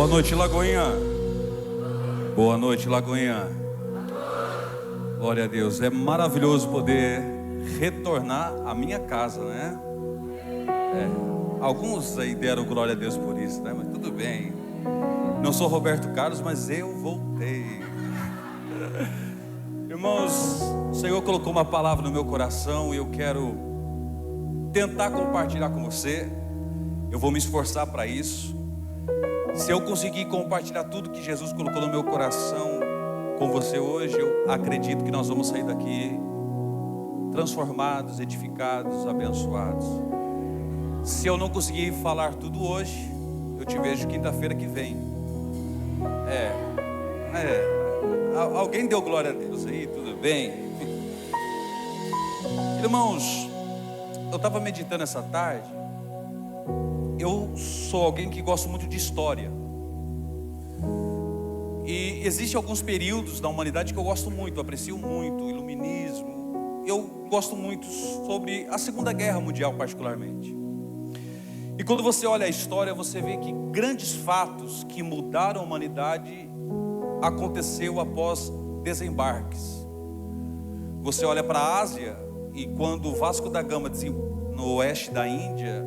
Boa noite, Lagoinha. Boa noite, Lagoinha. Glória a Deus. É maravilhoso poder retornar à minha casa, né? Alguns aí deram glória a Deus por isso, né? Mas tudo bem. Não sou Roberto Carlos, mas eu voltei. Irmãos, o Senhor colocou uma palavra no meu coração e eu quero tentar compartilhar com você. Eu vou me esforçar para isso. Se eu conseguir compartilhar tudo que Jesus colocou no meu coração com você hoje, eu acredito que nós vamos sair daqui transformados, edificados, abençoados. Se eu não conseguir falar tudo hoje, eu te vejo quinta-feira que vem. Alguém deu glória a Deus aí? Tudo bem? Irmãos, eu estava meditando essa tarde. Eu sou alguém que gosta muito de história. E existem alguns períodos da humanidade que eu gosto muito, aprecio muito, o iluminismo. Eu gosto muito sobre a Segunda Guerra Mundial particularmente. E quando você olha a história, você vê que grandes fatos que mudaram a humanidade aconteceu após desembarques. Você olha para a Ásia e quando o Vasco da Gama no oeste da Índia,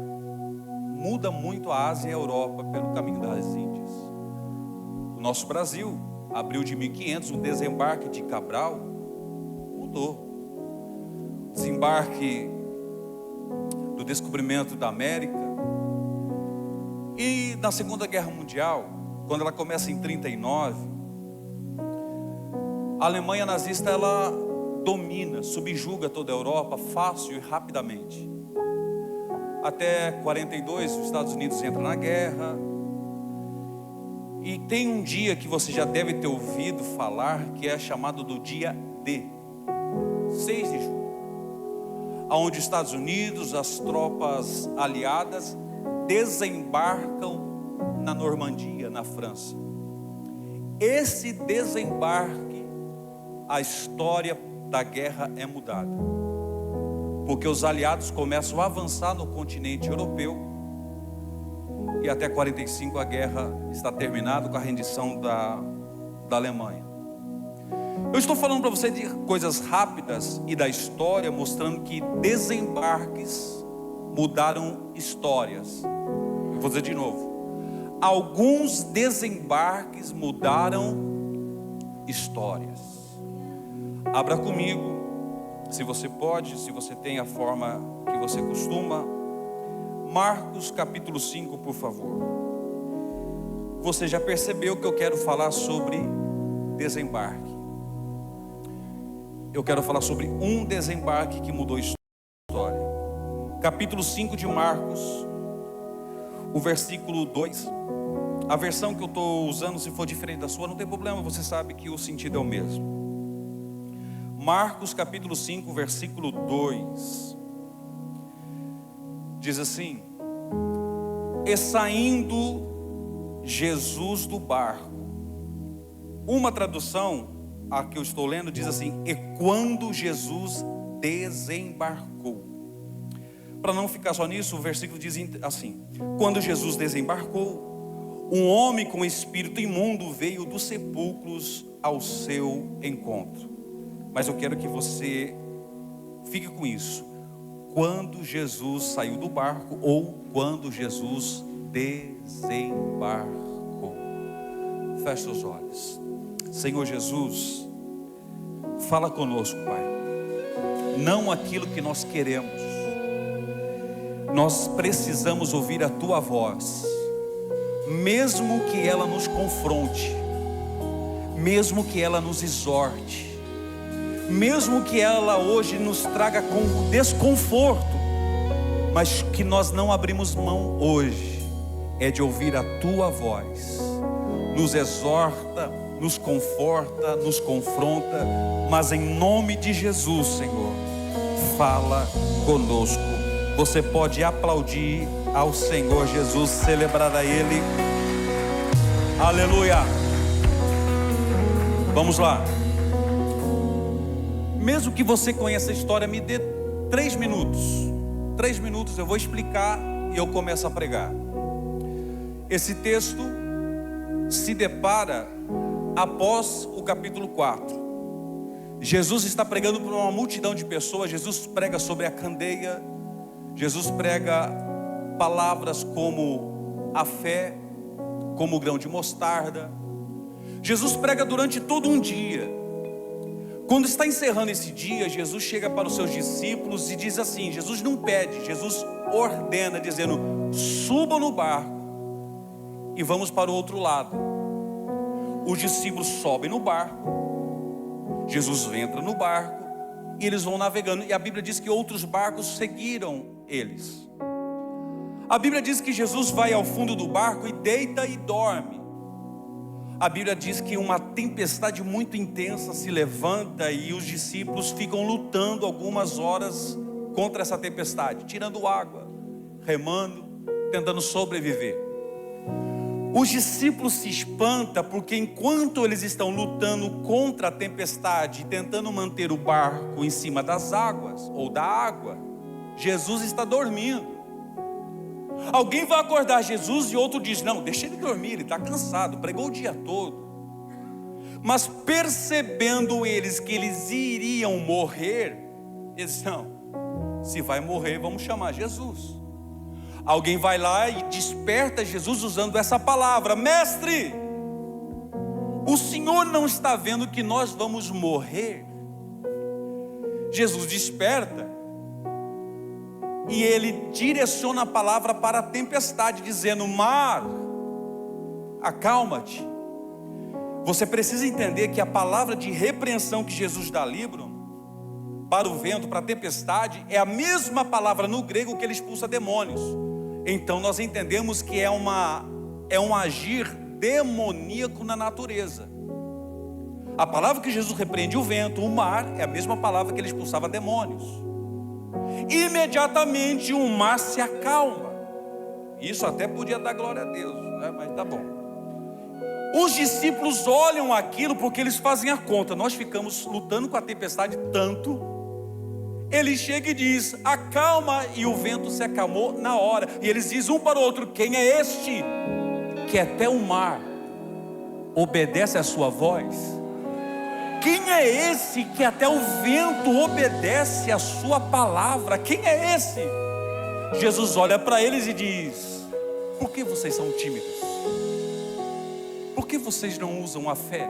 muda muito a Ásia e a Europa pelo caminho das Índias. O nosso Brasil, abril de 1500, o desembarque de Cabral mudou. Desembarque do descobrimento da América. E na Segunda Guerra Mundial, quando ela começa em 39, a Alemanha nazista ela domina, subjuga toda a Europa fácil e rapidamente. Até 42, os Estados Unidos entram na guerra. E tem um dia que você já deve ter ouvido falar, que é chamado do dia D, 6 de julho, onde os Estados Unidos, as tropas aliadas, desembarcam na Normandia, na França. Esse desembarque, a história da guerra é mudada. Porque os aliados começam a avançar no continente europeu. E até 45 a guerra está terminada com a rendição da Alemanha. Eu estou falando para você de coisas rápidas e da história, mostrando que desembarques mudaram histórias. Eu vou dizer de novo. Alguns desembarques mudaram histórias. Abra comigo. Se você pode, se você tem a forma que você costuma, Marcos capítulo 5, por favor. Você já percebeu que eu quero falar sobre desembarque. Eu quero falar sobre um desembarque que mudou a história. Capítulo 5 de Marcos, o versículo 2. A versão que eu estou usando, se for diferente da sua, não tem problema, você sabe que o sentido é o mesmo. Marcos capítulo 5, versículo 2, diz assim: e saindo Jesus do barco. Uma tradução, a que eu estou lendo, diz assim: e quando Jesus desembarcou. Para não ficar só nisso, o versículo diz assim: quando Jesus desembarcou, um homem com espírito imundo veio dos sepulcros ao seu encontro. Mas eu quero que você fique com isso. Quando Jesus saiu do barco ou quando Jesus desembarcou. Feche os olhos. Senhor Jesus, fala conosco, Pai. Não aquilo que nós queremos. Nós precisamos ouvir a Tua voz. Mesmo que ela nos confronte. Mesmo que ela nos exorte. Mesmo que ela hoje nos traga com desconforto, mas que nós não abrimos mão hoje, é de ouvir a Tua voz. Nos exorta, nos conforta, nos confronta, mas em nome de Jesus, Senhor, fala conosco. Você pode aplaudir ao Senhor Jesus, celebrar a Ele. Aleluia. Vamos lá. Mesmo que você conheça a história, me dê 3 minutos. 3 minutos eu vou explicar e eu começo a pregar. Esse texto se depara após o capítulo 4. Jesus está pregando para uma multidão de pessoas. Jesus prega sobre a candeia. Jesus prega palavras como a fé, como o grão de mostarda. Jesus prega durante todo um dia. Quando está encerrando esse dia, Jesus chega para os seus discípulos e diz assim, Jesus não pede, Jesus ordena, dizendo, subam no barco e vamos para o outro lado. Os discípulos sobem no barco, Jesus entra no barco e eles vão navegando. E a Bíblia diz que outros barcos seguiram eles. A Bíblia diz que Jesus vai ao fundo do barco e deita e dorme. A Bíblia diz que uma tempestade muito intensa se levanta e os discípulos ficam lutando algumas horas contra essa tempestade, tirando água, remando, tentando sobreviver. Os discípulos se espantam porque enquanto eles estão lutando contra a tempestade, tentando manter o barco em cima das águas ou da água, Jesus está dormindo. Alguém vai acordar Jesus e outro diz, não, deixa ele dormir, ele está cansado, pregou o dia todo. Mas percebendo eles que eles iriam morrer, eles não, se vai morrer vamos chamar Jesus. Alguém vai lá e desperta Jesus usando essa palavra, mestre, o Senhor não está vendo que nós vamos morrer? Jesus desperta e ele direciona a palavra para a tempestade, dizendo, mar, acalma-te. Você precisa entender que a palavra de repreensão que Jesus dá livro para o vento, para a tempestade, é a mesma palavra no grego que ele expulsa demônios. Então nós entendemos que é um agir demoníaco na natureza. A palavra que Jesus repreende o vento, o mar, é a mesma palavra que ele expulsava demônios. Imediatamente o mar se acalma. Isso até podia dar glória a Deus, né? Mas tá bom. Os discípulos olham aquilo porque eles fazem a conta. Nós ficamos lutando com a tempestade tanto. Ele chega e diz, acalma, e o vento se acalmou na hora. E eles dizem um para o outro, quem é este que até o mar obedece à sua voz? Quem é esse que até o vento obedece à sua palavra? Quem é esse? Jesus olha para eles e diz, por que vocês são tímidos? Por que vocês não usam a fé?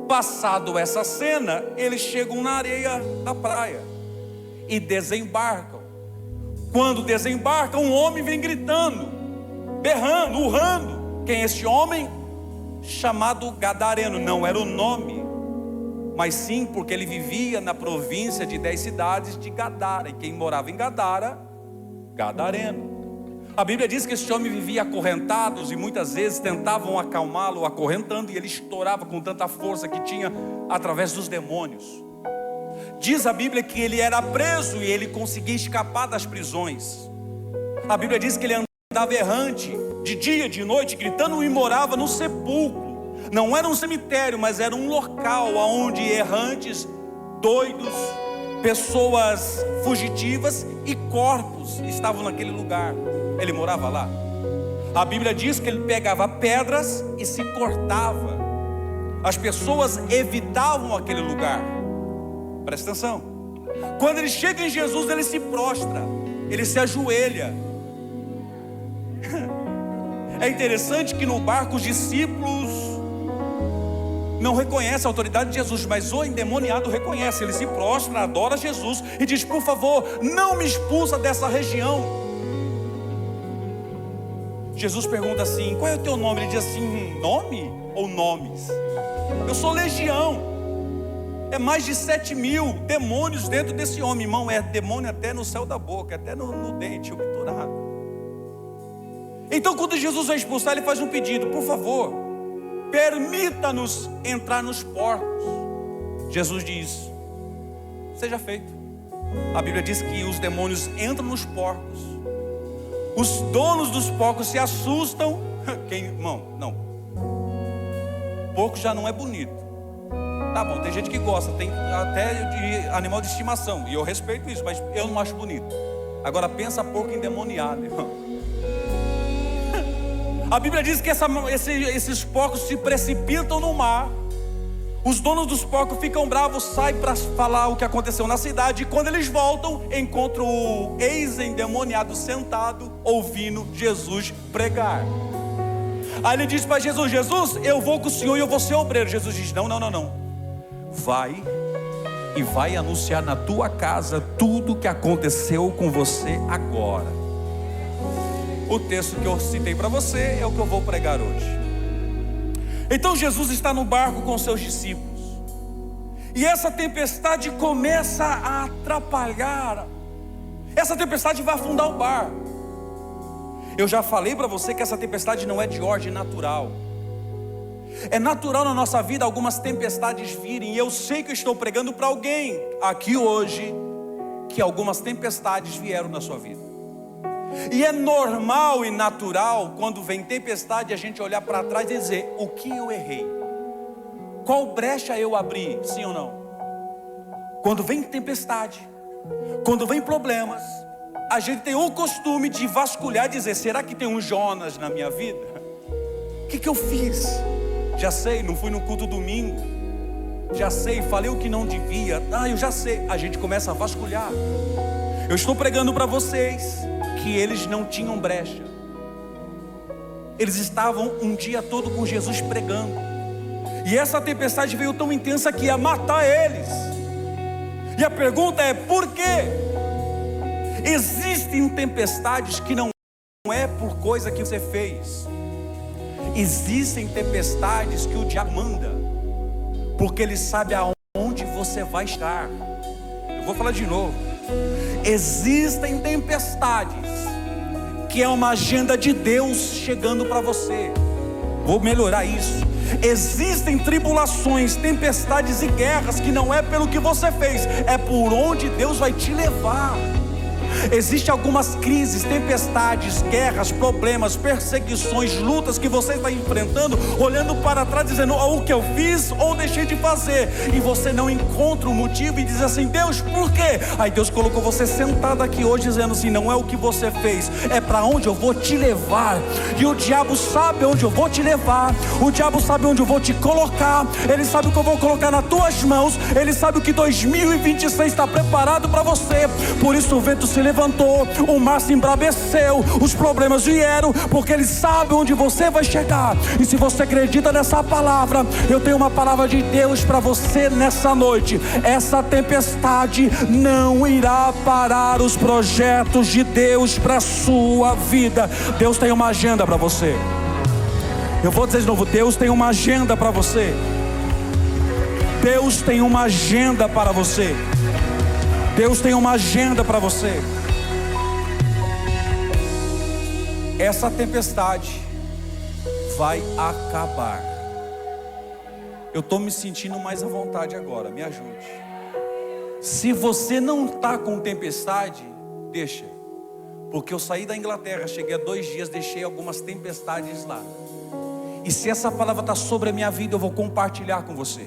Passado essa cena, eles chegam na areia da praia e desembarcam. Quando desembarcam, um homem vem gritando, berrando, urrando. Quem é esse homem? Chamado Gadareno. Não era o nome, mas sim porque ele vivia na província de 10 cidades de Gadara. E quem morava em Gadara, Gadareno. A Bíblia diz que esse homem vivia acorrentados e muitas vezes tentavam acalmá-lo acorrentando, e ele estourava com tanta força que tinha através dos demônios. Diz a Bíblia que ele era preso e ele conseguia escapar das prisões. A Bíblia diz que ele andava errante de dia, de noite, gritando, e morava no sepulcro. Não era um cemitério, mas era um local onde errantes, doidos, pessoas fugitivas e corpos estavam naquele lugar. Ele morava lá. A Bíblia diz que ele pegava pedras e se cortava. As pessoas evitavam aquele lugar. Presta atenção. Quando ele chega em Jesus, ele se prostra, ele se ajoelha. É interessante que no barco os discípulos não reconhecem a autoridade de Jesus, mas o endemoniado reconhece. Ele se prostra, adora Jesus e diz, por favor, não me expulsa dessa região. Jesus pergunta assim, qual é o teu nome? Ele diz assim, nome ou nomes? Eu sou legião. É mais de 7.000 demônios dentro desse homem. Irmão, é demônio até no céu da boca, até no dente obturado. Então quando Jesus vai expulsar, ele faz um pedido, por favor, permita-nos entrar nos porcos. Jesus diz, seja feito. A Bíblia diz que os demônios entram nos porcos. Os donos dos porcos se assustam. Irmão, não. Porco já não é bonito. Tá bom, tem gente que gosta, tem até de animal de estimação, e eu respeito isso, mas eu não acho bonito. Agora pensa porco endemoniado, irmão. A Bíblia diz que esses porcos se precipitam no mar. Os donos dos porcos ficam bravos, saem para falar o que aconteceu na cidade. E quando eles voltam, encontram o ex-endemoniado sentado, ouvindo Jesus pregar. Aí ele diz para Jesus: Jesus, eu vou com o senhor e eu vou ser obreiro. Jesus diz: não. Vai e vai anunciar na tua casa tudo o que aconteceu com você agora. O texto que eu citei para você é o que eu vou pregar hoje. Então Jesus está no barco com seus discípulos, e essa tempestade começa a atrapalhar. Essa tempestade vai afundar o barco. Eu já falei para você que essa tempestade não é de ordem natural. É natural na nossa vida algumas tempestades virem, e eu sei que eu estou pregando para alguém aqui hoje que algumas tempestades vieram na sua vida. E é normal e natural, quando vem tempestade, a gente olhar para trás e dizer: o que eu errei? Qual brecha eu abri? Sim ou não? Quando vem tempestade, quando vem problemas, a gente tem o costume de vasculhar e dizer: será que tem um Jonas na minha vida? O que eu fiz? Já sei, não fui no culto domingo. Já sei, falei o que não devia. Eu já sei. A gente começa a vasculhar. Eu estou pregando para vocês que eles não tinham brecha. Eles estavam um dia todo com Jesus pregando, e essa tempestade veio tão intensa que ia matar eles. E a pergunta é: por quê? Existem tempestades que não é por coisa que você fez. Existem tempestades que o diabo manda, porque ele sabe aonde você vai estar. Eu vou falar de novo. Existem tempestades que é uma agenda de Deus chegando para você. Vou melhorar isso. Existem tribulações, tempestades e guerras que não é pelo que você fez, é por onde Deus vai te levar. Existem algumas crises, tempestades, guerras, problemas, perseguições, lutas que você está enfrentando, olhando para trás dizendo: o que eu fiz ou deixei de fazer, e você não encontra o motivo e diz assim: Deus, por quê? Aí Deus colocou você sentado aqui hoje dizendo assim: não é o que você fez, é para onde eu vou te levar. E o diabo sabe onde eu vou te levar, o diabo sabe onde eu vou te colocar, ele sabe o que eu vou colocar nas tuas mãos, ele sabe o que 2026 está preparado para você. Por isso o vento se levantou, o mar se embraveceu, os problemas vieram, porque ele sabe onde você vai chegar. E se você acredita nessa palavra, eu tenho uma palavra de Deus para você nessa noite: essa tempestade não irá parar os projetos de Deus para a sua vida. Deus tem uma agenda para você. Eu vou dizer de novo: Deus tem uma agenda para você. Deus tem uma agenda para você. Deus tem uma agenda para você. Essa tempestade vai acabar. Eu estou me sentindo mais à vontade agora, me ajude. Se você não está com tempestade, deixa. Porque eu saí da Inglaterra, cheguei há 2 dias, deixei algumas tempestades lá. E se essa palavra está sobre a minha vida, eu vou compartilhar com você.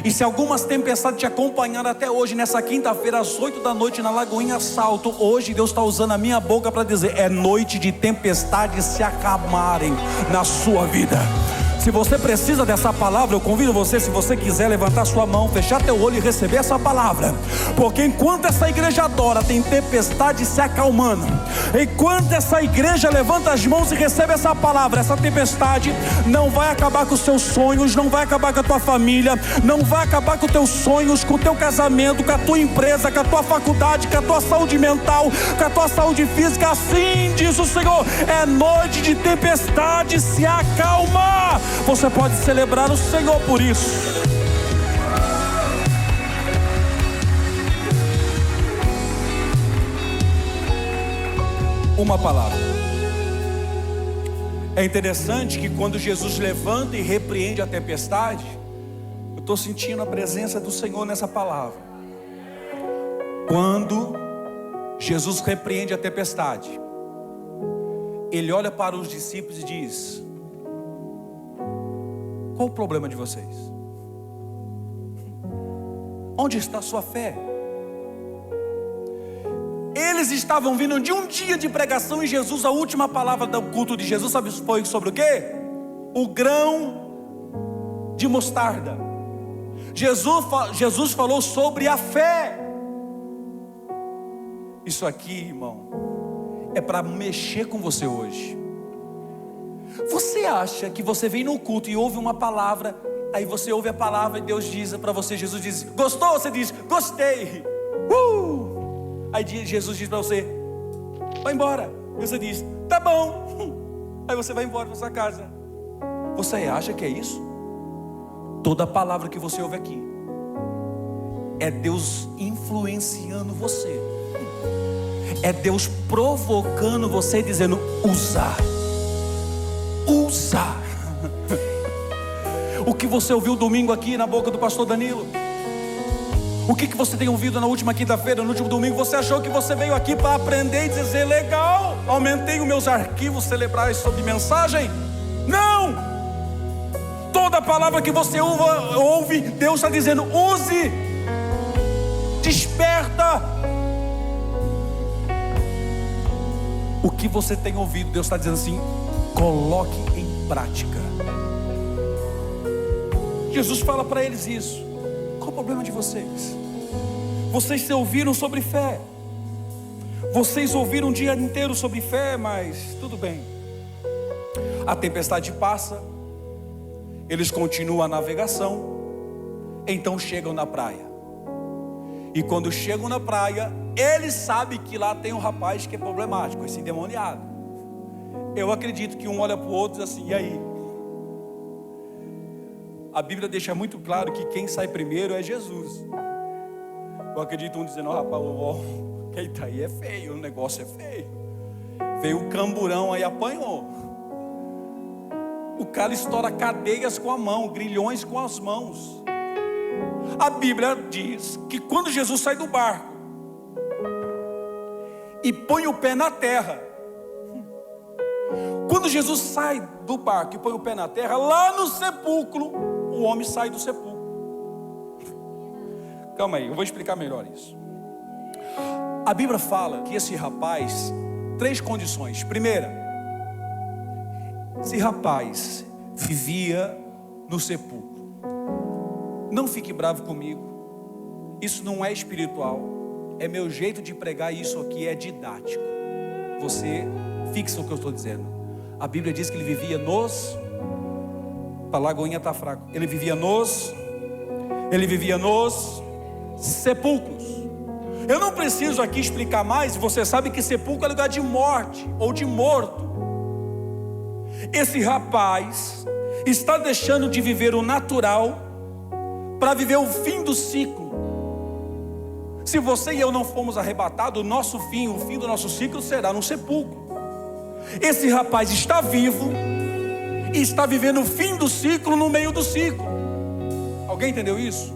E se algumas tempestades te acompanharam até hoje, nessa quinta-feira às 8 da noite na Lagoinha Salto, hoje Deus está usando a minha boca para dizer: é noite de tempestades se acalmarem na sua vida. Se você precisa dessa palavra, eu convido você, se você quiser, levantar sua mão, fechar teu olho e receber essa palavra. Porque enquanto essa igreja adora, tem tempestade se acalmando. Enquanto essa igreja levanta as mãos e recebe essa palavra, essa tempestade não vai acabar com os seus sonhos, não vai acabar com a tua família, não vai acabar com os teus sonhos, com o teu casamento, com a tua empresa, com a tua faculdade, com a tua saúde mental, com a tua saúde física. Assim diz o Senhor: é noite de tempestade se acalmar. Você pode celebrar o Senhor por isso. Uma palavra. É interessante que quando Jesus levanta e repreende a tempestade, eu estou sentindo a presença do Senhor nessa palavra. Quando Jesus repreende a tempestade, Ele olha para os discípulos e diz: qual o problema de vocês? Onde está a sua fé? Ele Eles estavam vindo de um dia de pregação e Jesus, a última palavra do culto de Jesus, sabe, foi sobre o quê? O grão de mostarda. Jesus falou sobre a fé. Isso aqui, irmão, é para mexer com você hoje. Você acha que você vem no culto e ouve uma palavra, aí você ouve a palavra e Deus diz para você, Jesus diz, gostou? Você diz, gostei. Aí Jesus diz para você, vai embora. E você diz, tá bom. Aí você vai embora para sua casa. Você acha que é isso? Toda palavra que você ouve aqui é Deus influenciando você. É Deus provocando você, dizendo, usa. O que você ouviu domingo aqui na boca do pastor Danilo? O que você tem ouvido na última quinta-feira, no último domingo? Você achou que você veio aqui para aprender e dizer, legal, aumentei os meus arquivos cerebrais sobre mensagem? Não! Toda palavra que você ouve, Deus está dizendo, use, desperta. O que você tem ouvido, Deus está dizendo assim, coloque em prática. Jesus fala para eles isso. Qual o problema de vocês? Vocês se ouviram sobre fé. Vocês ouviram um dia inteiro sobre fé, mas tudo bem. A tempestade passa. Eles continuam a navegação. Então chegam na praia. E quando chegam na praia, eles sabem que lá tem um rapaz que é problemático, esse endemoniado. Eu acredito que um olha para o outro e diz assim, e aí? A Bíblia deixa muito claro que quem sai primeiro é Jesus. Eu acredito um dizendo, rapaz, quem tá aí é feio, o negócio é feio. Veio o camburão aí, apanhou. O cara estoura cadeias com a mão, grilhões com as mãos. A Bíblia diz que quando Jesus sai do barco e põe o pé na terra, quando Jesus sai do barco e põe o pé na terra, lá no sepulcro, o homem sai do sepulcro. Calma aí, eu vou explicar melhor isso. A Bíblia fala que esse rapaz, 3 condições. Primeira, esse rapaz vivia no sepulcro. Não fique bravo comigo, isso não é espiritual, é meu jeito de pregar, isso aqui é didático. Você fixa o que eu estou dizendo. A Bíblia diz que ele vivia nos... A lagoinha está fraco. Ele vivia nos sepulcros. Eu não preciso aqui explicar mais. Você sabe que sepulcro é lugar de morte ou de morto. Esse rapaz está deixando de viver o natural para viver o fim do ciclo. Se você e eu não formos arrebatados, o nosso fim, o fim do nosso ciclo será no sepulcro. Esse rapaz está vivo e está vivendo o fim do ciclo no meio do ciclo. Alguém entendeu isso?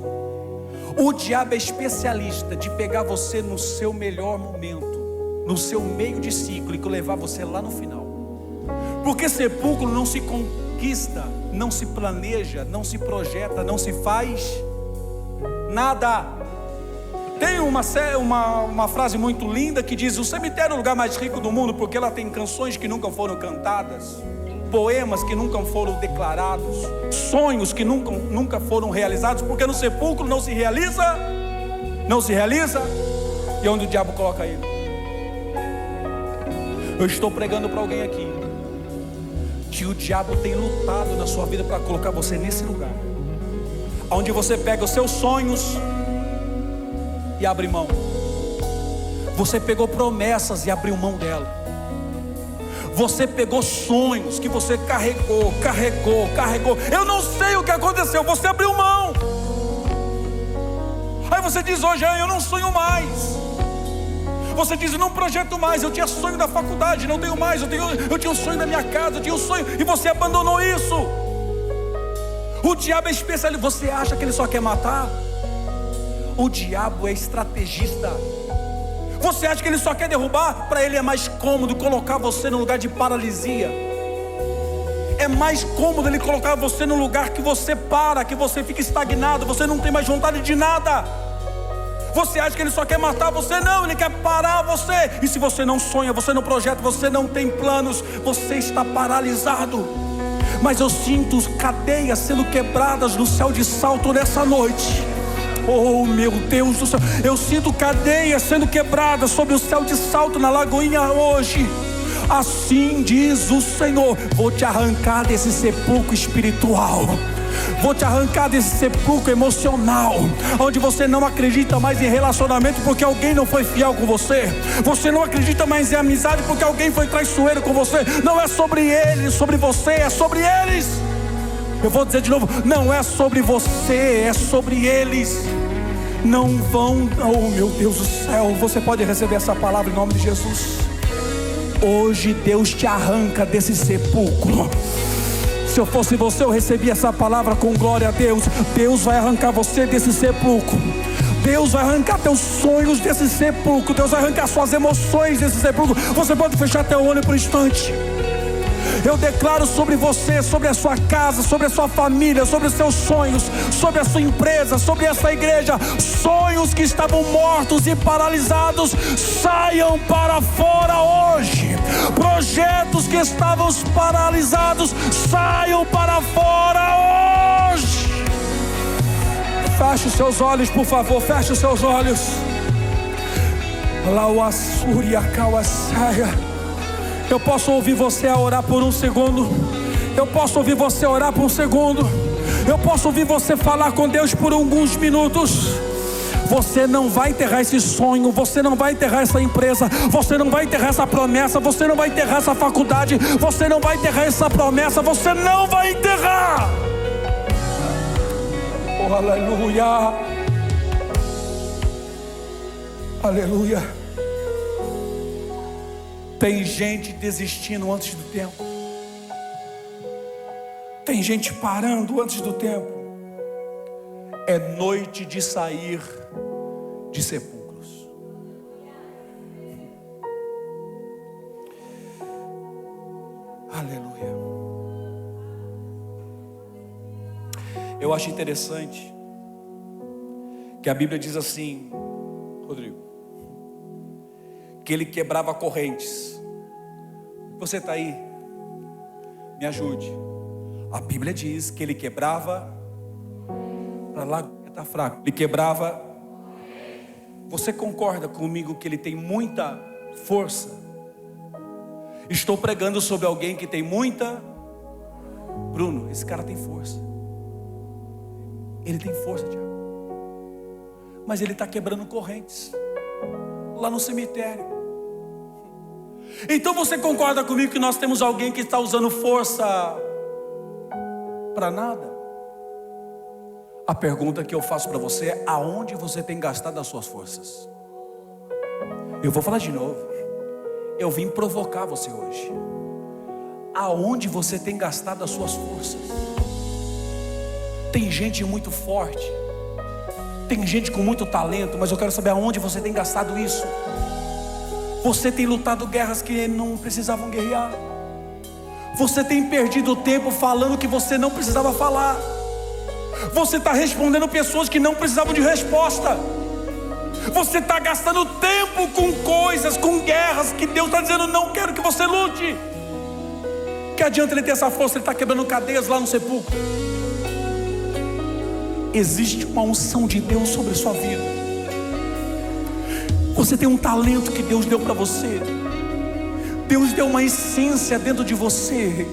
O diabo é especialista de pegar você no seu melhor momento, no seu meio de ciclo, e levar você lá no final. Porque sepulcro não se conquista, não se planeja, não se projeta, não se faz nada. Tem uma frase muito linda que diz: o cemitério é o lugar mais rico do mundo, porque ela tem canções que nunca foram cantadas, poemas que nunca foram declarados, sonhos que nunca foram realizados, porque no sepulcro não se realiza, e onde o diabo coloca ele. Eu estou pregando para alguém aqui que o diabo tem lutado na sua vida para colocar você nesse lugar, onde você pega os seus sonhos e abre mão. Você pegou promessas e abriu mão dela. Você pegou sonhos que você carregou. Eu não sei o que aconteceu, você abriu mão. Aí você diz hoje: eu não sonho mais. Você diz: eu não projeto mais. Eu tinha sonho da faculdade, não tenho mais. Eu tinha um sonho da minha casa, eu tinha um sonho, e você abandonou isso. O diabo é especialista. Você acha que ele só quer matar? O diabo é estrategista. Você acha que ele só quer derrubar? Para ele é mais cômodo colocar você no lugar de paralisia. É mais cômodo ele colocar você no lugar que você para, que você fica estagnado, você não tem mais vontade de nada. Você acha que ele só quer matar você? Não, ele quer parar você. E se você não sonha, você não projeta, você não tem planos, você está paralisado. Mas eu sinto cadeias sendo quebradas no céu de Salto nessa noite. Oh meu Deus do céu, eu sinto cadeias sendo quebradas sobre o céu de Salto na Lagoinha hoje. Assim diz o Senhor: vou te arrancar desse sepulcro espiritual, vou te arrancar desse sepulcro emocional, onde você não acredita mais em relacionamento porque alguém não foi fiel com você. Você não acredita mais em amizade porque alguém foi traiçoeiro com você. Não é sobre eles, sobre você, é sobre eles. Eu vou dizer de novo, não é sobre você, é sobre eles. Não vão, oh meu Deus do céu, você pode receber essa palavra em nome de Jesus. Hoje Deus te arranca desse sepulcro. Se eu fosse você, eu recebia essa palavra com glória a Deus. Deus vai arrancar você desse sepulcro. Deus vai arrancar teus sonhos desse sepulcro. Deus vai arrancar suas emoções desse sepulcro. Você pode fechar teu olho por um instante. Eu declaro sobre você, sobre a sua casa, sobre a sua família, sobre os seus sonhos, sobre a sua empresa, sobre essa igreja. Sonhos que estavam mortos e paralisados saiam para fora hoje. Projetos que estavam paralisados saiam para fora hoje. Feche os seus olhos, por favor, feche os seus olhos. Eu posso ouvir você a orar por um segundo. Eu posso ouvir você orar por um segundo. Eu posso ouvir você falar com Deus por alguns minutos. Você não vai enterrar esse sonho, você não vai enterrar essa empresa, você não vai enterrar essa promessa, você não vai enterrar essa faculdade, você não vai enterrar essa promessa, você não vai enterrar. Oh, aleluia. Aleluia. Tem gente desistindo antes do tempo. Tem gente parando antes do tempo. É noite de sair de sepulcros. Aleluia. Eu acho interessante que a Bíblia diz assim, Rodrigo, que ele quebrava correntes. Você está aí? Me ajude. A Bíblia diz que ele quebrava. Para lá está fraco. Ele quebrava. Você concorda comigo que ele tem muita força? Estou pregando sobre alguém que tem muita. Bruno, esse cara tem força. Ele tem força, Tiago. Mas ele está quebrando correntes lá no cemitério. Então você concorda comigo que nós temos alguém que está usando força para nada? A pergunta que eu faço para você é: aonde você tem gastado as suas forças? Eu vou falar de novo. Eu vim provocar você hoje. Aonde você tem gastado as suas forças? Tem gente muito forte, tem gente com muito talento, mas eu quero saber aonde você tem gastado isso. Você tem lutado guerras que não precisavam guerrear. Você tem perdido tempo falando que você não precisava falar. Você está respondendo pessoas que não precisavam de resposta. Você está gastando tempo com coisas, com guerras que Deus está dizendo: não quero que você lute. Que adianta ele ter essa força? Ele está quebrando cadeias lá no sepulcro. Existe uma unção de Deus sobre a sua vida. Você tem um talento que Deus deu para você. Deus deu uma essência dentro de você.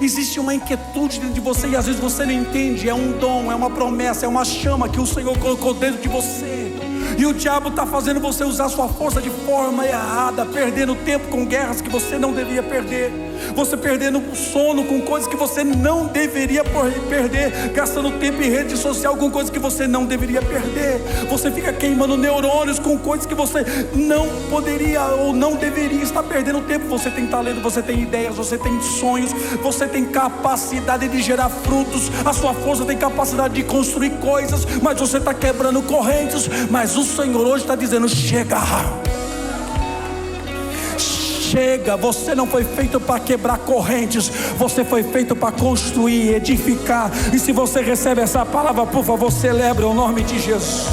Existe uma inquietude dentro de você e às vezes você não entende. É um dom, é uma promessa, é uma chama que o Senhor colocou dentro de você. E o diabo está fazendo você usar sua força de forma errada, perdendo tempo com guerras que você não deveria perder. Você perdendo sono com coisas que você não deveria perder, gastando tempo em rede social com coisas que você não deveria perder. Você fica queimando neurônios com coisas que você não poderia ou não deveria estar perdendo tempo. Você tem talento, você tem ideias, você tem sonhos, você tem capacidade de gerar frutos. A sua força tem capacidade de construir coisas, mas você está quebrando correntes. Mas o Senhor hoje está dizendo: chega. Chega, você não foi feito para quebrar correntes, você foi feito para construir, edificar. E se você recebe essa palavra, por favor, celebre o nome de Jesus.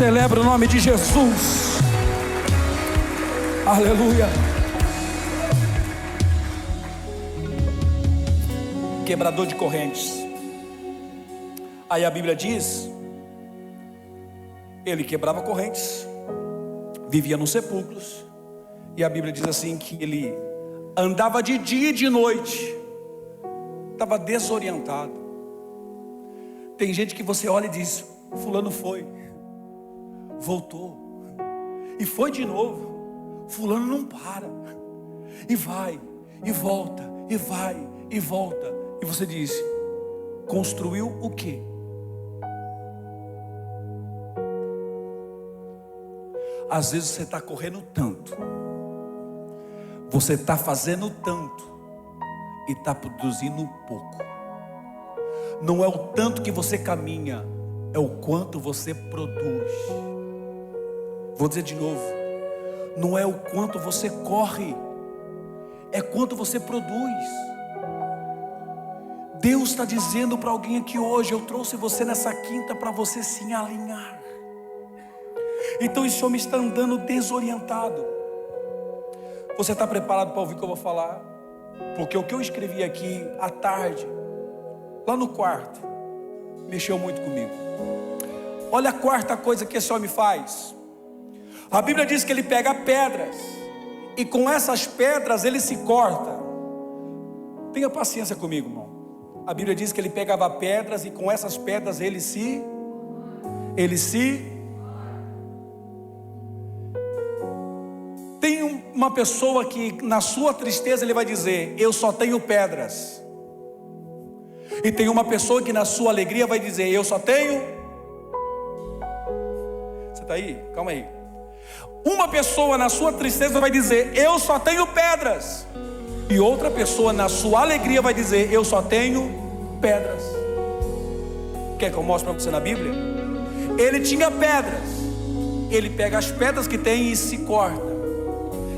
Celebra o nome de Jesus. Aleluia. Quebrador de correntes. Aí a Bíblia diz, ele quebrava correntes, vivia nos sepulcros. E a Bíblia diz assim que ele andava de dia e de noite, estava desorientado. Tem gente que você olha e diz, fulano foi, voltou, e foi de novo. Fulano não para, e vai, e volta, e vai, e volta. E você diz, construiu o quê? Às vezes você está correndo tanto, você está fazendo tanto, e está produzindo pouco. Não é o tanto que você caminha, é o quanto você produz. Vou dizer de novo, não é o quanto você corre, é quanto você produz. Deus está dizendo para alguém aqui hoje, eu trouxe você nessa quinta para você se alinhar. Então esse homem está andando desorientado. Você está preparado para ouvir o que eu vou falar? Porque o que eu escrevi aqui à tarde, lá no quarto, mexeu muito comigo. Olha a quarta coisa que esse homem faz. A Bíblia diz que ele pega pedras, e com essas pedras ele se corta. Tenha paciência comigo, irmão. A Bíblia diz que ele pegava pedras, e com essas pedras ele se... Tem uma pessoa que na sua tristeza ele vai dizer, eu só tenho pedras. E tem uma pessoa que na sua alegria vai dizer, eu só tenho... Você está aí? Calma aí. Uma pessoa na sua tristeza vai dizer, eu só tenho pedras. E outra pessoa na sua alegria vai dizer, eu só tenho pedras. Quer que eu mostre para você na Bíblia? Ele tinha pedras. Ele pega as pedras que tem e se corta.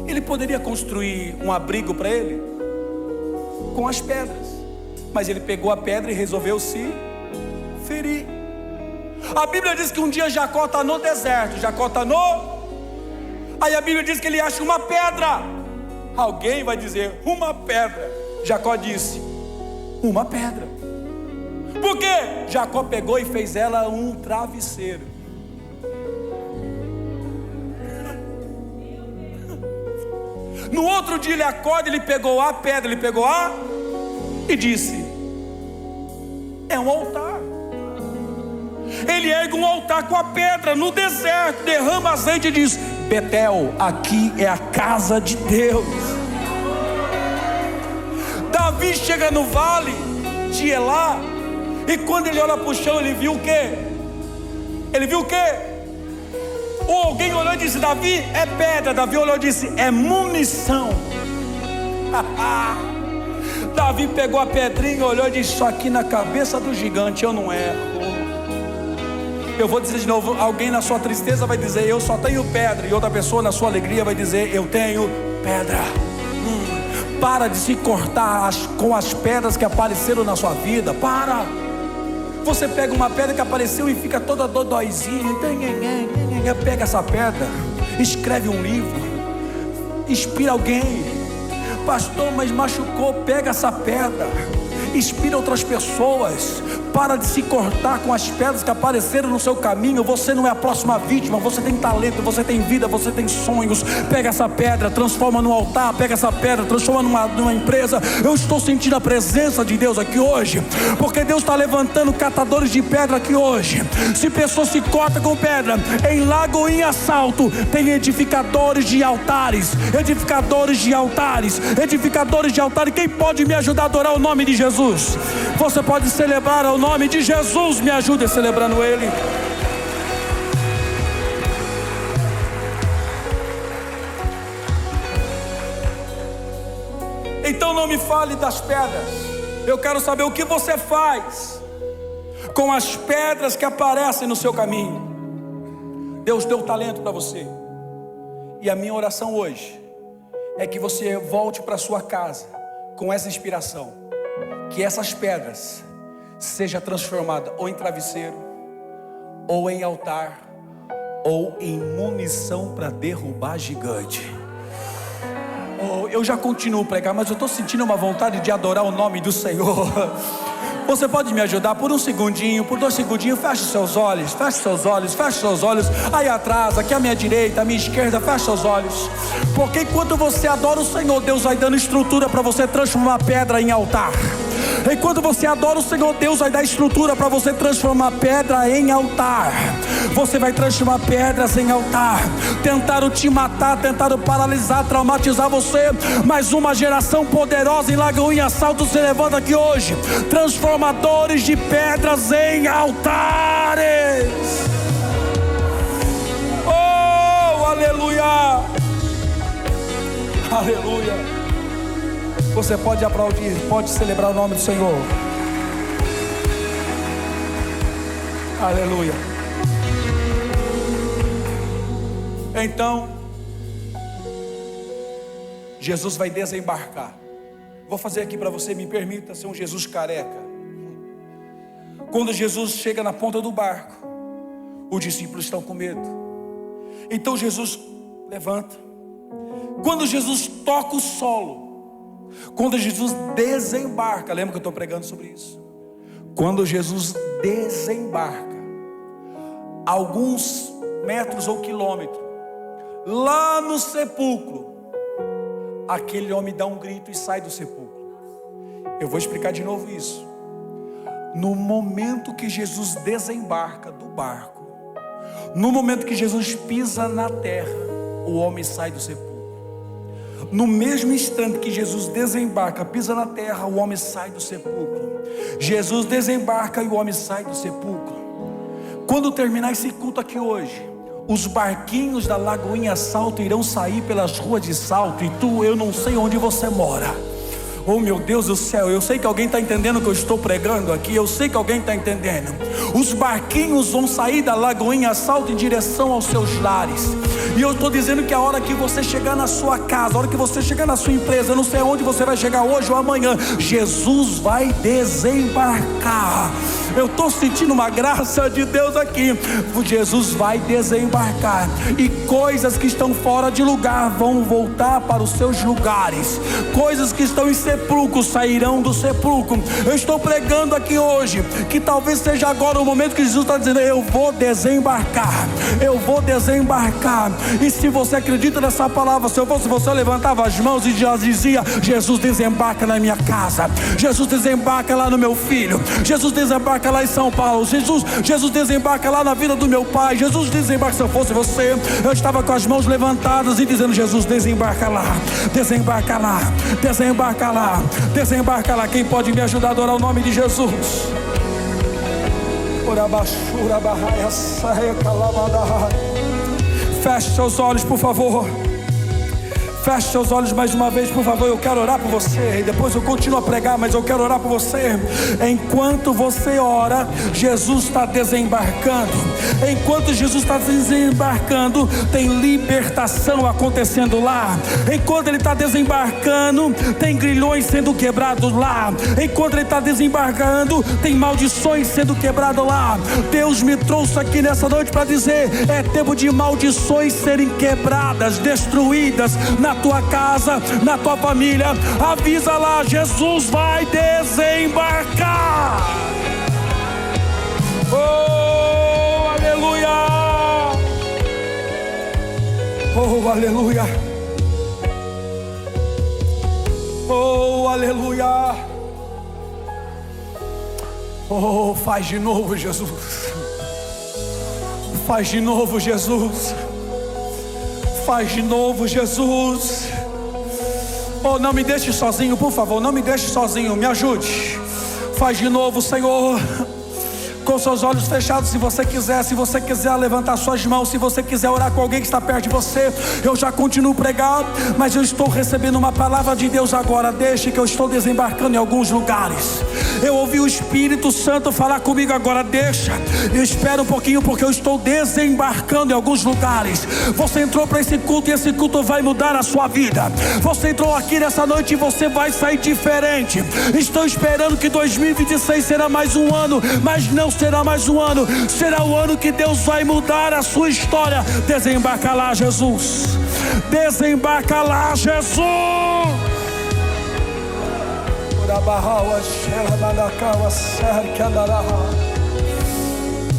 Ele poderia construir um abrigo para ele com as pedras, mas ele pegou a pedra e resolveu se ferir. A Bíblia diz que um dia Jacó está no deserto. Jacó está Aí a Bíblia diz que ele acha uma pedra. Alguém vai dizer, uma pedra. Jacó disse, uma pedra. Por quê? Jacó pegou e fez ela um travesseiro. No outro dia ele acorda, ele pegou a pedra, e disse, é um altar. Ele ergue um altar com a pedra no deserto, derrama azeite e diz, Betel, aqui é a casa de Deus. Davi chega no vale de Elá, e quando ele olha para o chão, ele viu o quê? Ou alguém olhou e disse, Davi, é pedra. Davi olhou e disse, é munição. Davi pegou a pedrinha, olhou e disse, isso aqui na cabeça do gigante eu não erro. Eu vou dizer de novo, alguém na sua tristeza vai dizer, eu só tenho pedra. E outra pessoa na sua alegria vai dizer, eu tenho pedra. Para de se cortar com as pedras que apareceram na sua vida. Para. Você pega uma pedra que apareceu e fica toda dodóizinha. Pega essa pedra, escreve um livro, inspira alguém. Pastor, mas machucou. Pega essa pedra, inspira outras pessoas. Para de se cortar com as pedras que apareceram no seu caminho. Você não é a próxima vítima. Você tem talento, você tem vida, você tem sonhos. Pega essa pedra, transforma num altar. Pega essa pedra, transforma numa empresa. Eu estou sentindo a presença de Deus aqui hoje, porque Deus está levantando catadores de pedra aqui hoje. Se pessoa se corta com pedra, em Lagoinha Salto tem edificadores de altares. Edificadores de altares. Edificadores de altares. Quem pode me ajudar a adorar o nome de Jesus? Você pode celebrar o nome de Jesus. Me ajude celebrando Ele. Então não me fale das pedras. Eu quero saber o que você faz com as pedras que aparecem no seu caminho. Deus deu talento para você, e a minha oração hoje é que você volte para sua casa com essa inspiração, que essas pedras seja transformada ou em travesseiro, ou em altar, ou em munição para derrubar gigante. Eu já continuo a pregar, mas eu estou sentindo uma vontade de adorar o nome do Senhor. Você pode me ajudar por um segundinho, por 2 segundinhos? Feche seus olhos, feche seus olhos, feche seus olhos. Aí atrás, aqui à minha direita, à minha esquerda, feche seus olhos. Porque enquanto você adora o Senhor, Deus vai dando estrutura para você transformar pedra em altar. Enquanto você adora o Senhor, Deus vai dar estrutura para você transformar pedra em altar. Você vai transformar pedras em altar. Tentaram te matar, tentaram paralisar, traumatizar você, mas uma geração poderosa em Lagoinha Salto se levanta aqui hoje, transformadores de pedras em altares. Oh, aleluia, aleluia. Você pode aplaudir, pode celebrar o nome do Senhor. Aleluia. Então, Jesus vai desembarcar. Vou fazer aqui para você, me permita ser um Jesus careca. Quando Jesus chega na ponta do barco, os discípulos estão com medo. Então Jesus levanta. Quando Jesus toca o solo, quando Jesus desembarca, lembra que eu estou pregando sobre isso? Quando Jesus desembarca, alguns metros ou quilômetros, lá no sepulcro, aquele homem dá um grito e sai do sepulcro. Eu vou explicar de novo isso. No momento que Jesus desembarca do barco, no momento que Jesus pisa na terra, o homem sai do sepulcro. No mesmo instante que Jesus desembarca, pisa na terra, o homem sai do sepulcro. Jesus desembarca e o homem sai do sepulcro. Quando terminar esse culto aqui hoje, os barquinhos da Lagoinha Salto irão sair pelas ruas de Salto. E eu não sei onde você mora. Oh meu Deus do céu, eu sei que alguém está entendendo o que eu estou pregando aqui. Eu sei que alguém está entendendo. Os barquinhos vão sair da Lagoinha Salto em direção aos seus lares. E eu estou dizendo que a hora que você chegar na sua casa, a hora que você chegar na sua empresa, eu não sei aonde você vai chegar hoje ou amanhã, Jesus vai desembarcar. Eu estou sentindo uma graça de Deus aqui. Jesus vai desembarcar, e coisas que estão fora de lugar vão voltar para os seus lugares. Coisas que estão em sepulcro sairão do sepulcro. Eu estou pregando aqui hoje que talvez seja agora o momento que Jesus está dizendo: eu vou desembarcar, eu vou desembarcar. E se você acredita nessa palavra, se eu fosse você, eu levantava as mãos e já dizia: Jesus desembarca na minha casa, Jesus desembarca lá no meu filho, Jesus desembarca lá em São Paulo, Jesus desembarca lá na vida do meu pai, Jesus desembarca. Se eu fosse você, eu estava com as mãos levantadas e dizendo: Jesus desembarca lá, desembarca lá, desembarca lá, desembarca lá. Quem pode me ajudar a adorar o nome de Jesus? Feche seus olhos, por favor. Feche seus olhos mais uma vez, por favor. Eu quero orar por você, e depois eu continuo a pregar, mas eu quero orar por você. Enquanto você ora, Jesus está desembarcando. Enquanto Jesus está desembarcando, tem libertação acontecendo lá. Enquanto Ele está desembarcando, tem grilhões sendo quebrados lá. Enquanto Ele está desembarcando, tem maldições sendo quebradas lá. Deus me trouxe aqui nessa noite para dizer: é tempo de maldições serem quebradas, destruídas na tua casa, na tua família. Avisa lá: Jesus vai desembarcar. Oh, aleluia. Oh, aleluia. Oh, aleluia. Oh, faz de novo, Jesus. Faz de novo, Jesus. Faz de novo, Jesus. Oh, não me deixe sozinho, por favor, não me deixe sozinho, me ajude. Faz de novo, Senhor. Com seus olhos fechados, se você quiser levantar suas mãos, se você quiser orar com alguém que está perto de você, eu já continuo pregando, mas eu estou recebendo uma palavra de Deus agora. Deixe que eu estou desembarcando em alguns lugares. Eu ouvi o Espírito Santo falar comigo agora. Deixa, espera um pouquinho, porque eu estou desembarcando em alguns lugares. Você entrou para esse culto e esse culto vai mudar a sua vida. Você entrou aqui nessa noite e você vai sair diferente. Estou esperando que 2026 será mais um ano, mas não será mais um ano, será o ano que Deus vai mudar a sua história. Desembarca lá, Jesus. Desembarca lá, Jesus.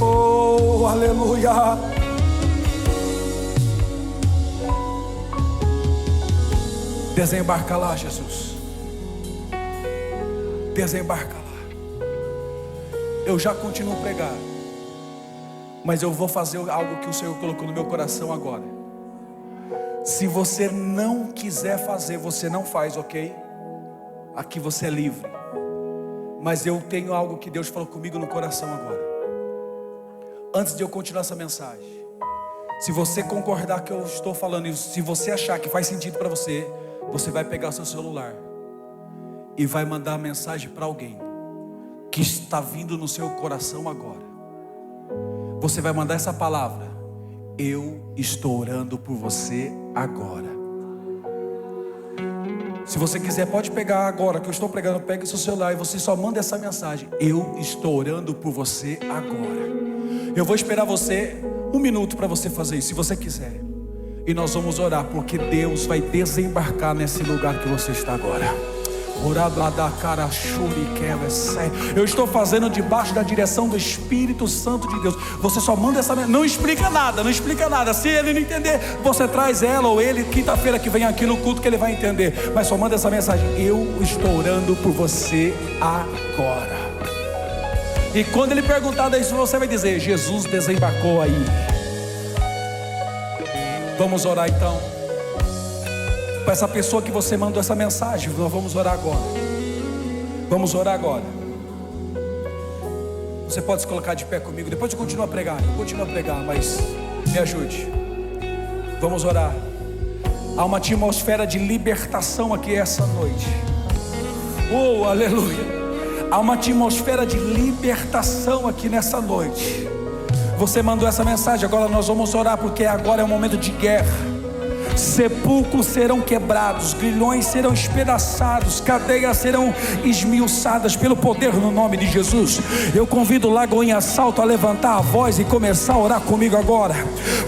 Oh, aleluia. Desembarca lá, Jesus. Desembarca lá. Eu já continuo a pregar, mas eu vou fazer algo que o Senhor colocou no meu coração agora. Se você não quiser fazer, você não faz, ok? Aqui você é livre. Mas eu tenho algo que Deus falou comigo no coração agora. Antes de eu continuar essa mensagem, se você concordar que eu estou falando, e se você achar que faz sentido para você, você vai pegar o seu celular e vai mandar mensagem para alguém que está vindo no seu coração agora. Você vai mandar essa palavra: eu estou orando por você agora. Se você quiser, pode pegar agora que eu estou pregando. Pega o seu celular e você só manda essa mensagem: eu estou orando por você agora. Eu vou esperar você 1 minuto para você fazer isso, se você quiser. E nós vamos orar, porque Deus vai desembarcar nesse lugar que você está agora. Eu estou fazendo debaixo da direção do Espírito Santo de Deus. Você só manda essa mensagem. Não explica nada, não explica nada. Se ele não entender, você traz ela ou ele quinta-feira que vem aqui no culto, que ele vai entender. Mas só manda essa mensagem: eu estou orando por você agora. E quando ele perguntar isso, você vai dizer: Jesus desembarcou aí. Vamos orar então. Para essa pessoa que você mandou essa mensagem, nós vamos orar agora. Vamos orar agora. Você pode se colocar de pé comigo. Depois eu continuo a pregar. Mas me ajude. Vamos orar. Há uma atmosfera de libertação aqui essa noite. Oh, aleluia. Há uma atmosfera de libertação aqui nessa noite. Você mandou essa mensagem, agora nós vamos orar, porque agora é um momento de guerra. Sepulcros serão quebrados, grilhões serão espedaçados, cadeias serão esmiuçadas pelo poder no nome de Jesus. Eu convido Lagoinha Salto a levantar a voz e começar a orar comigo agora,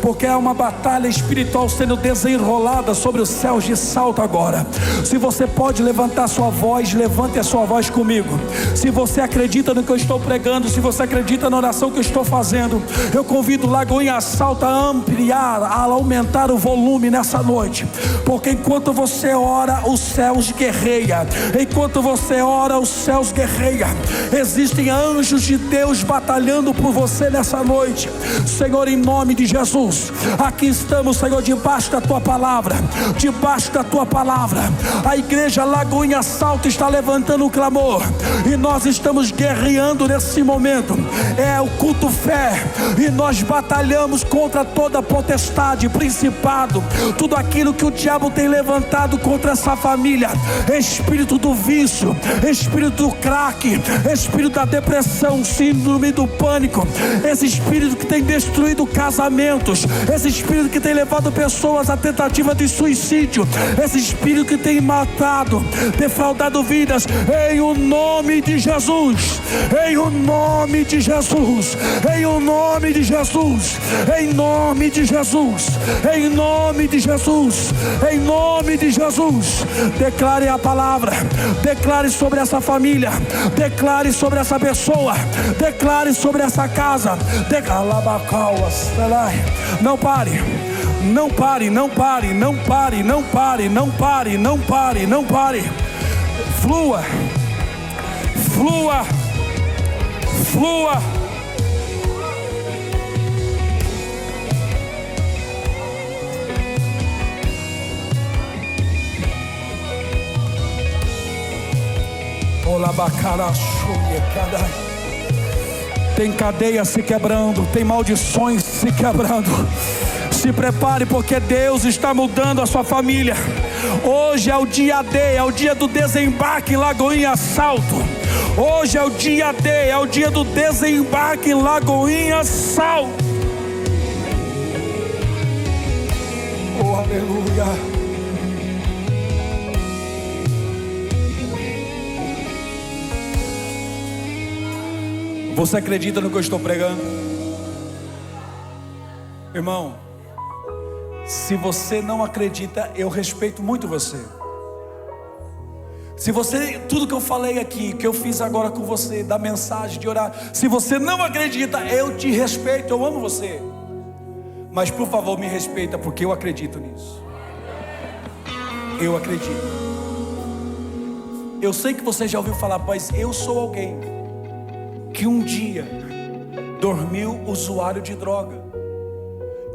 porque há uma batalha espiritual sendo desenrolada sobre os céus de Salto agora. Se você pode levantar sua voz, levante a sua voz comigo. Se você acredita no que eu estou pregando, se você acredita na oração que eu estou fazendo, eu convido Lagoinha Salto a ampliar, a aumentar o volume nessa noite, porque enquanto você ora, os céus guerreiam. Enquanto você ora, os céus guerreiam. Existem anjos de Deus batalhando por você nessa noite. Senhor, em nome de Jesus, aqui estamos, Senhor, debaixo da tua palavra. Debaixo da tua palavra, a igreja Lagoinha Salto está levantando um clamor, e nós estamos guerreando nesse momento. É o culto fé, e nós batalhamos contra toda potestade, principado, tudo aquilo que o diabo tem levantado contra essa família. Espírito do vício, espírito do crack, espírito da depressão, síndrome do pânico, esse espírito que tem destruído casamentos, esse espírito que tem levado pessoas à tentativa de suicídio, esse espírito que tem matado, defraudado vidas, em o nome de Jesus, em o nome de Jesus, em o nome de Jesus, em nome de Jesus, em nome de Jesus, em nome de Jesus. Declare a palavra, declare sobre essa família, declare sobre essa pessoa, declare sobre essa casa. Não pare, não pare, não pare, não pare, não pare, não pare, não pare, não pare. Flua, flua, flua. Tem cadeias se quebrando, tem maldições se quebrando. Se prepare, porque Deus está mudando a sua família. Hoje é o dia D, é o dia do desembarque em Lagoinha Salto. Hoje é o dia D, é o dia do desembarque em Lagoinha Salto. Oh, aleluia. Você acredita no que eu estou pregando? Irmão, se você não acredita, eu respeito muito você. Se você, tudo que eu falei aqui, que eu fiz agora com você, da mensagem, de orar, se você não acredita, eu te respeito, eu amo você. Mas por favor, me respeita, porque eu acredito nisso. Eu acredito. Eu sei que você já ouviu falar, mas eu sou alguém que um dia dormiu usuário de droga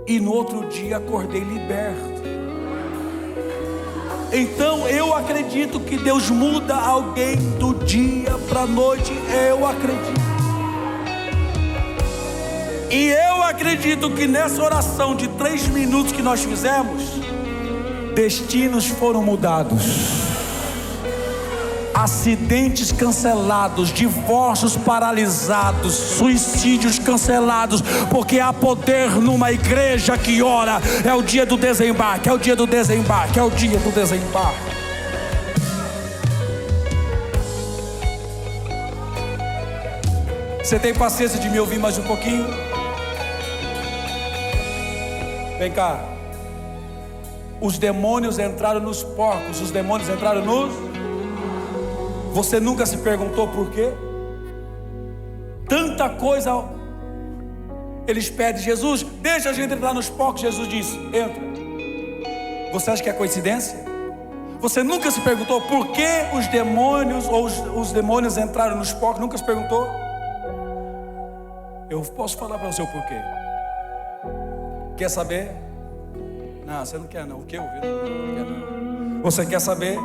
e no outro dia acordei liberto. Então eu acredito que Deus muda alguém do dia para a noite. Eu acredito. E eu acredito que nessa oração de 3 minutos que nós fizemos, destinos foram mudados, acidentes cancelados, divórcios paralisados, suicídios cancelados, porque há poder numa igreja que ora. É o dia do desembarque, é o dia do desembarque, é o dia do desembarque. Você tem paciência de me ouvir mais um pouquinho? Vem cá. Os demônios entraram nos porcos, os demônios entraram nos... Você nunca se perguntou por quê? Tanta coisa. Eles pedem, Jesus, deixa a gente entrar nos porcos. Jesus disse, entra. Você acha que é coincidência? Você nunca se perguntou por que os demônios ou os demônios entraram nos porcos? Nunca se perguntou? Eu posso falar para você o porquê. Quer saber? Não, você não quer não. O que eu vi? Não quer não. Você quer saber?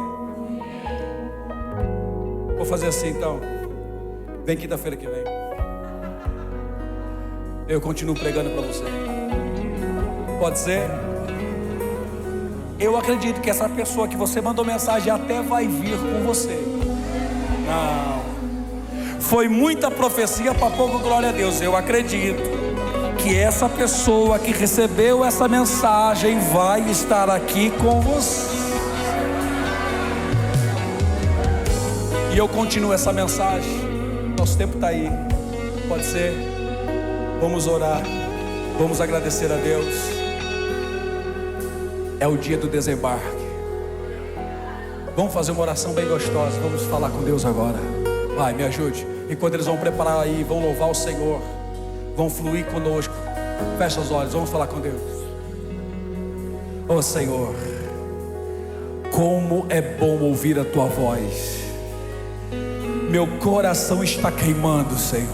Vou fazer assim então. Vem quinta-feira que vem. Eu continuo pregando para você. Pode ser? Eu acredito que essa pessoa que você mandou mensagem até vai vir com você. Não. Foi muita profecia para pouco glória a Deus. Eu acredito que essa pessoa que recebeu essa mensagem vai estar aqui com você. E eu continuo essa mensagem. Nosso tempo está aí. Pode ser? Vamos orar. Vamos agradecer a Deus. É o dia do desembarque. Vamos fazer uma oração bem gostosa. Vamos falar com Deus agora. Vai, me ajude. Enquanto eles vão preparar aí, vão louvar o Senhor, vão fluir conosco. Fecha os olhos, vamos falar com Deus. Oh Senhor, como é bom ouvir a Tua voz. Meu coração está queimando, Senhor.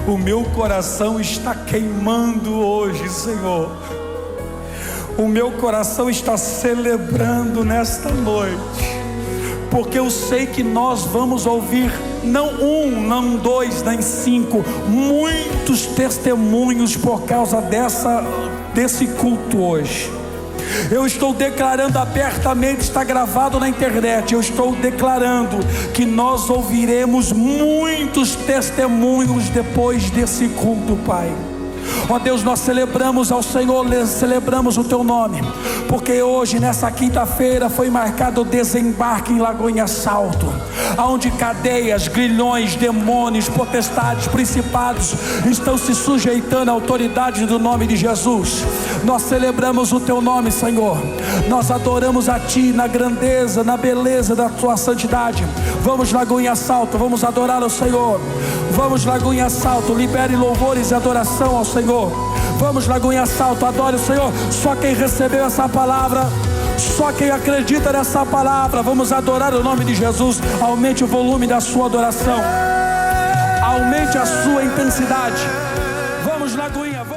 O meu coração está queimando hoje, Senhor. O meu coração está celebrando nesta noite, porque eu sei que nós vamos ouvir não um, não dois, nem 5, muitos testemunhos por causa desse culto hoje. Eu estou declarando abertamente, está gravado na internet, eu estou declarando que nós ouviremos muitos testemunhos depois desse culto, Pai. Ó Deus, nós celebramos ao Senhor, celebramos o Teu nome, porque hoje, nessa quinta-feira, foi marcado o desembarque em Lagoinha Salto, onde cadeias, grilhões, demônios, potestades, principados estão se sujeitando à autoridade do nome de Jesus. Nós celebramos o Teu nome, Senhor. Nós adoramos a Ti na grandeza, na beleza da Tua santidade. Vamos, Lagoinha Salto, vamos adorar o Senhor. Vamos, Lagoinha Salto, libere louvores e adoração ao Senhor. Vamos, Lagoinha Salto, adore o Senhor. Só quem recebeu essa palavra, só quem acredita nessa palavra, vamos adorar o nome de Jesus. Aumente o volume da sua adoração, aumente a sua intensidade. Vamos, Lagoinha, vamos.